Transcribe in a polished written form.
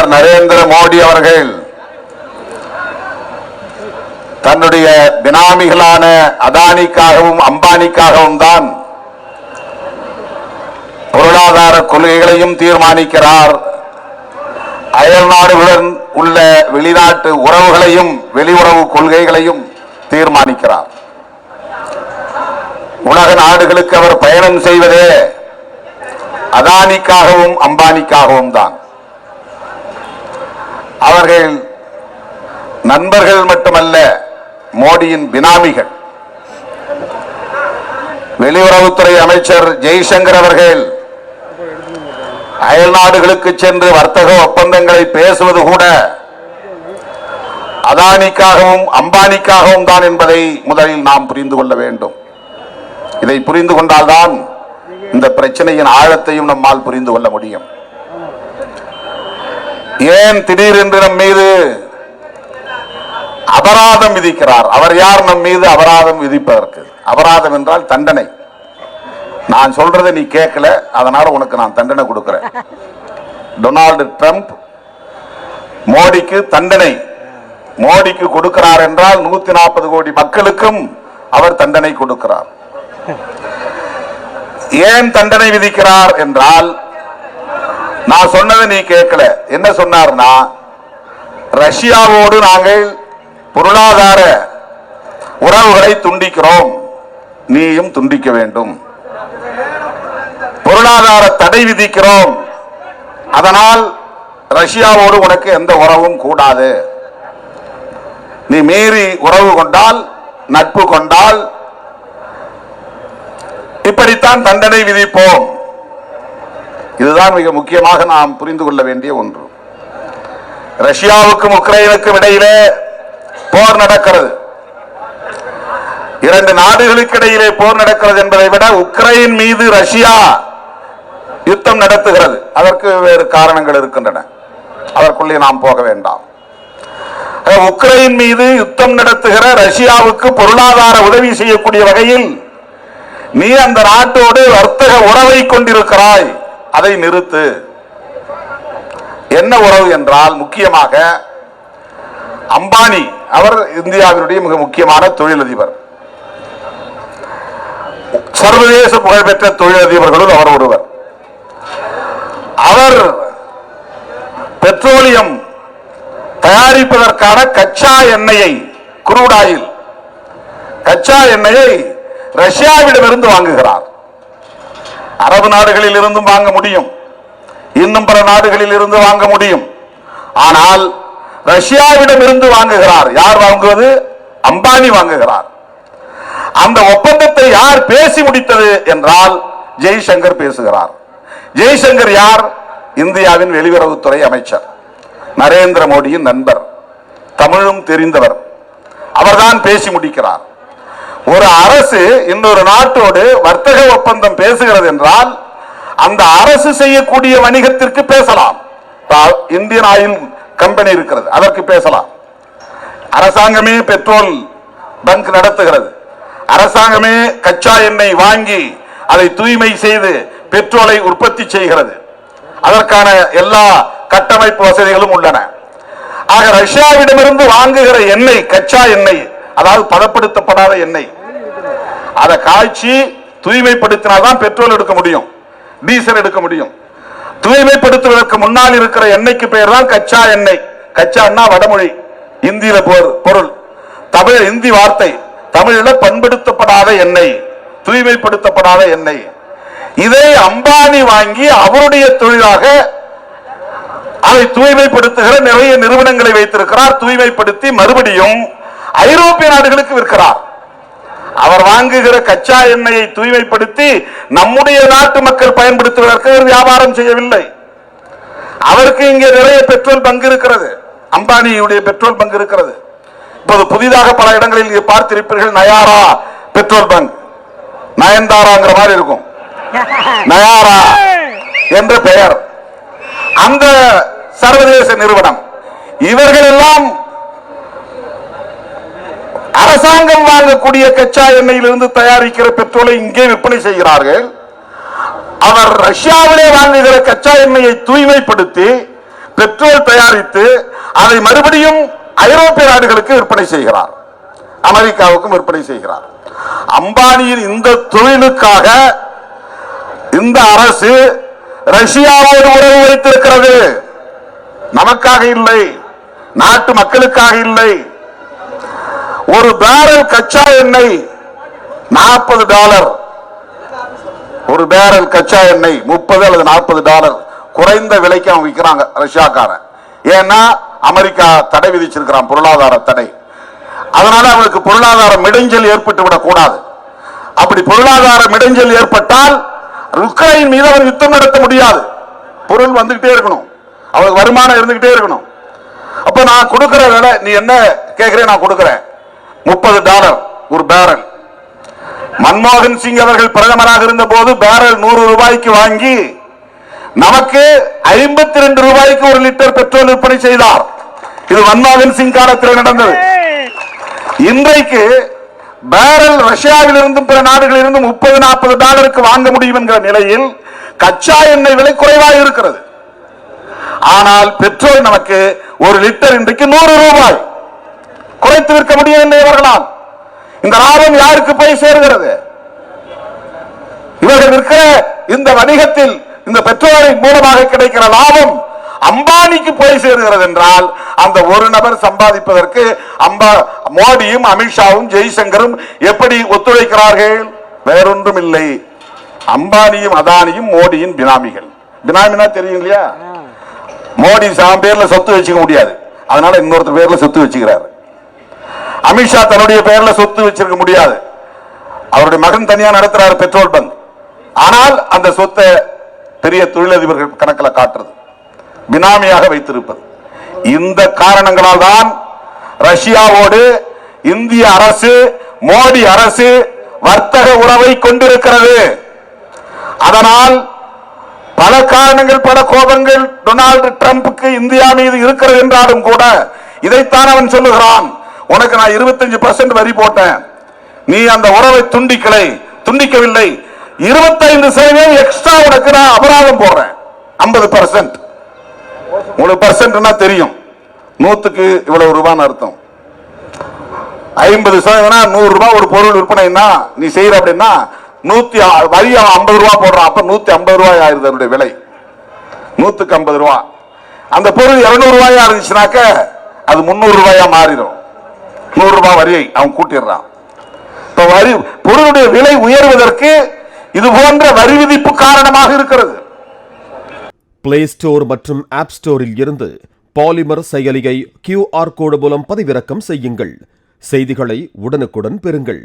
பிரதமர் நரேந்திர மோடி அவர்கள் தன்னுடைய பினாமிகளான அதானிக்காகவும் அம்பானிக்காகவும் தான் பொருளாதார கொள்கைகளையும் தீர்மானிக்கிறார். அயல் நாடுகளுடன் உள்ள வெளிநாட்டு உறவுகளையும் வெளியுறவு கொள்கைகளையும் தீர்மானிக்கிறார். உலக நாடுகளுக்கு அவர் பயணம் செய்வதே அதானிக்காகவும் அம்பானிக்காகவும் தான். அவர்கள் நண்பர்கள் மட்டுமல்ல, மோடியின் பினாமிகள். வெளியுறவுத்துறை அமைச்சர் ஜெய்சங்கர் அவர்கள் அயல் நாடுகளுக்கு சென்று வர்த்தக ஒப்பந்தங்களை பேசுவது கூட அதானிக்காகவும் அம்பானிக்காகவும் தான் என்பதை முதலில் நாம் புரிந்து கொள்ள வேண்டும். இதை புரிந்து கொண்டால்தான் இந்த பிரச்சனையின் ஆழத்தையும் நம்மால் புரிந்து கொள்ள முடியும். ஏன் திடீரென்று நம் மீது அபராதம் விதிக்கிறார்? அவர் யார் நம் மீது அபராதம் விதிப்பதற்கு? அபராதம் என்றால் தண்டனை. நான் சொல்றதை நீ கேட்கல, அதனால உனக்கு நான் தண்டனை கொடுக்கிறேன். டொனால்டு ட்ரம்ப் மோடிக்கு தண்டனை மோடிக்கு கொடுக்கிறார் என்றால் 140 கோடி மக்களுக்கும் அவர் தண்டனை கொடுக்கிறார். ஏன் தண்டனை விதிக்கிறார் என்றால், நான் சொன்னதை நீ கேட்கல. என்ன சொன்னார்னா, ரஷ்யாவோடு நாங்கள் பொருளாதார உறவுகளை துண்டிக்கிறோம், நீயும் துண்டிக்க வேண்டும். பொருளாதார தடை விதிக்கிறோம், அதனால் ரஷ்யாவோடு உனக்கு எந்த உறவும் கூடாது. நீ மீறி உறவு கொண்டால், நட்பு கொண்டால் இப்படித்தான் தண்டனை விதிப்போம். இதுதான் மிக முக்கியமாக நாம் புரிந்து கொள்ள வேண்டிய ஒன்று. ரஷ்யாவுக்கும் உக்ரைனுக்கும் இடையிலே போர் நடக்கிறது. இரண்டு நாடுகளுக்கு இடையிலே போர் நடக்கிறது என்பதை விட உக்ரைன் மீது ரஷ்யா யுத்தம் நடத்துகிறது. அதற்கு வேறு காரணங்கள் இருக்கின்றன, அதற்குள்ளே நாம் போக வேண்டாம். உக்ரைன் மீது யுத்தம் நடத்துகிற ரஷ்யாவுக்கு பொருளாதார உதவி செய்யக்கூடிய வகையில் நீ அந்த நாட்டோடு வர்த்தக உறவை கொண்டிருக்கிறாய், அதை நிறுத்து. என்ன உறவு என்றால், முக்கியமாக அம்பானி அவர் இந்தியாவினுடைய மிக முக்கியமான தொழிலதிபர், சர்வதேச புகழ்பெற்ற தொழிலதிபர்களுள் அவர் ஒருவர். அவர் பெட்ரோலியம் தயாரிப்பதற்கான கச்சா எண்ணெயை, குரூட் ஆயில் கச்சா எண்ணெயை ரஷ்யாவிடமிருந்து வாங்குகிறார். அரபு நாடுகளில் இருந்தும் வாங்க முடியும், இன்னும் பல நாடுகளில் இருந்து வாங்க முடியும். ஆனால் ரஷ்யாவிடம் இருந்து வாங்குகிறார். யார் வாங்குவது? அம்பானி வாங்குகிறார். அந்த ஒப்பந்தத்தை யார் பேசி முடித்தது என்றால் ஜெய்சங்கர் பேசுகிறார். ஜெய்சங்கர் யார்? இந்தியாவின் வெளியுறவுத்துறை அமைச்சர், நரேந்திர மோடியின் நண்பர், தமிழும் தெரிந்தவர். அவர்தான் பேசி முடிக்கிறார். ஒரு அரசு இன்னொரு நாட்டோடு வர்த்தக ஒப்பந்தம் பேசுகிறது என்றால் அந்த அரசு செய்யக்கூடிய வணிகத்திற்கு பேசலாம். இந்தியன் ஆயில் கம்பெனி இருக்கிறது, அதற்கு பேசலாம். அரசாங்கமே பெட்ரோல் பங்க் நடத்துகிறது, அரசாங்கமே கச்சா எண்ணெய் வாங்கி அதை தூய்மை செய்து பெட்ரோலை உற்பத்தி செய்கிறது, அதற்கான எல்லா கட்டமைப்பு வசதிகளும் உள்ளன. ஆக ரஷ்யாவிடமிருந்து வாங்குகிற எண்ணெய், கச்சா எண்ணெய், அதாவது பதப்படுத்தப்படாத எண்ணெய், அதை காய்ச்சி தூய்மைப்படுத்தினால்தான் பெட்ரோல் எடுக்க முடியும், டீசல் எடுக்க முடியும். தூய்மைப்படுத்துவதற்கு முன்னால் இருக்கிற எண்ணெய்க்கு பெயர் தான் கச்சா எண்ணெய். கச்சான்னா வடமொழி, இந்தியில பொருள், தமிழ் இந்தி வார்த்தை, தமிழில் பண்படுத்தப்படாத எண்ணெய், தூய்மைப்படுத்தப்படாத எண்ணெய். இதை அம்பானி வாங்கி அவருடைய தொழிலாக அதை தூய்மைப்படுத்துகிற நிறைய நிறுவனங்களை வைத்திருக்கிறார். தூய்மைப்படுத்தி மறுபடியும் ஐரோப்பிய நாடுகளுக்கு விற்கிறார். அவர் வாங்குகிற கச்சா எண்ணெயை தூய்மைப்படுத்தி நம்முடைய நாட்டு மக்கள் பயன்படுத்துவதற்கு வியாபாரம் செய்யவில்லை. அவருக்கு இங்கே நிறைய பெட்ரோல் பங்கு இருக்கிறது, அம்பானியுடைய பெட்ரோல் பங்கு இருக்கிறது. இப்போது புதிதாக பல இடங்களில் பார்த்திருப்பீர்கள், நயாரா பெட்ரோல் பங்க், நயன்தாராங்கிற மாதிரி இருக்கும், நயாரா என்ற பெயர். அந்த சர்வதேச நிறுவனம், இவர்கள் எல்லாம் அரசாங்கம் வாங்கக்கூடிய கச்சா எண்ணெயிலிருந்து தயாரிக்கிற பெட்ரோலை இங்கே விற்பனை செய்கிறார்கள். அவர் ரஷ்யாவிலே வாங்குகிற கச்சா எண்ணெயை தூய்மைப்படுத்தி பெட்ரோல் தயாரித்து அதை மறுபடியும் ஐரோப்பிய நாடுகளுக்கு விற்பனை செய்கிறார், அமெரிக்காவுக்கும் விற்பனை செய்கிறார். அம்பானியின் இந்த தொழிலுக்காக இந்த அரசு ரஷ்யாவோடு உறவு வைத்திருக்கிறது. நமக்காக இல்லை, நாட்டு மக்களுக்காக இல்லை. ஒரு பேரல் கச்சா எண்ணெய் $40, ஒரு பேரல் கச்சா எண்ணெய் $30 அல்லது $40 குறைந்த விலைக்கு அவன் விற்கிறாங்க ரஷ்யாக்காரன். ஏன்னா அமெரிக்கா தடை விதிச்சிருக்கிறான், பொருளாதார தடை. அதனால அவனுக்கு பொருளாதார மிடைஞ்சல் ஏற்பட்டு விடக் கூடாது. அப்படி பொருளாதார மிடைஞ்சல் ஏற்பட்டால் உக்ரைன் மீது அவன் யுத்தம் நடத்த முடியாது. பொருள் வந்துகிட்டே இருக்கணும், அவனுக்கு வருமானம் இருந்துகிட்டே இருக்கணும். அப்ப நான் கொடுக்கிற விலை, நீ என்ன கேட்கிறேன், நான் கொடுக்கிறேன் $30 ஒரு பேரல். மன்மோகன் சிங் அவர்கள் பிரதமராக இருந்த போது பேரல் $100 வாங்கி நமக்கு $52 ஒரு லிட்டர் பெட்ரோல் விற்பனை செய்தார். இது மன்மோகன் சிங் காலத்தில் நடந்தது. இன்றைக்கு பேரல் ரஷ்யாவில் இருந்தும் பிற நாடுகளில் இருந்தும் $30-40 வாங்க முடியும் என்கிற நிலையில் கச்சா எண்ணெய் விலை குறைவாக இருக்கிறது. ஆனால் பெட்ரோல் நமக்கு ஒரு லிட்டர் இன்றைக்கு $100 குறைத்து விற்க முடியவில்லை அவர்களால். இந்த லாபம் யாருக்கு போய் சேர்கிறது? இவர்கள் இருக்கிற இந்த வணிகத்தில் இந்த பெட்ரோலின் மூலமாக கிடைக்கிற லாபம் அம்பானிக்கு போய் சேருகிறது என்றால் அந்த ஒரு நபர் சம்பாதிப்பதற்கு மோடியும் அமித்ஷாவும் ஜெய்சங்கரும் எப்படி ஒத்துழைக்கிறார்கள்? வேறொன்றும் இல்லை, அம்பானியும் அதானியும் மோடியின் பினாமிகள். பினாமினா தெரியும் இல்லையா? மோடி சாம் பேர்ல சொத்து வச்சுக்க முடியாது, அதனால இன்னொருத்தர் பேர்ல சொத்து வச்சுக்கிறார். அமித்ஷா தன்னுடைய பெயர்ல சொத்து வச்சிருக்க முடியாது, அவருடைய மகன் தனியா நடத்துறாரு பெட்ரோல் பங்க். ஆனால் அந்த சொத்தை பெரிய தொழிலதிபர்கள் கணக்கில் காட்டுறது, பினாமியாக வைத்திருப்பது. இந்த காரணங்களால் தான் ரஷ்யாவோடு இந்திய அரசு, மோடி அரசு வர்த்தக உறவை கொண்டிருக்கிறது. அதனால் பல காரணங்கள், பல கோபங்கள் டொனால்டு டிரம்புக்கு இந்தியா மீது இருக்கிறது என்றாலும் கூட இதைத்தான் அவன் சொல்லுகிறான். உனக்கு நான் 25% வரி போட்டேன், நீ அந்த உறவை துண்டிக்கவில்லை, 25% எக்ஸ்ட்ரா உனக்கு நான் அபராதம் போடுறேன், 50%. உங்களுக்கு பர்சன்ட்னா தெரியும், 100க்கு இவ்வளவு ரூபான்னு அர்த்தம். 50% $100 ஒரு பொருள் விற்பனைன்னா நீ செய்யற அப்படின்னா வரி $50 போடுறான், அப்ப $150 ஆயிருது அதனுடைய விலை, 100க்கு $50. அந்த பொருள் $200 இருந்துச்சுனாக்க அது $300 மாறிடும். $100 வரியை அவன் கூட்டிடுறான். இப்ப வரி பொருளுடைய விலை உயர்வதற்கு இது போன்ற வரி விதிப்பு காரணமாக இருக்கிறது. பிளே ஸ்டோர் மற்றும் ஆப் ஸ்டோரில் இருந்து பாலிமர் செயலியை QR கோடு மூலம் பதிவிறக்கம் செய்யுங்கள். செய்திகளை உடனுக்குடன் பெறுங்கள்.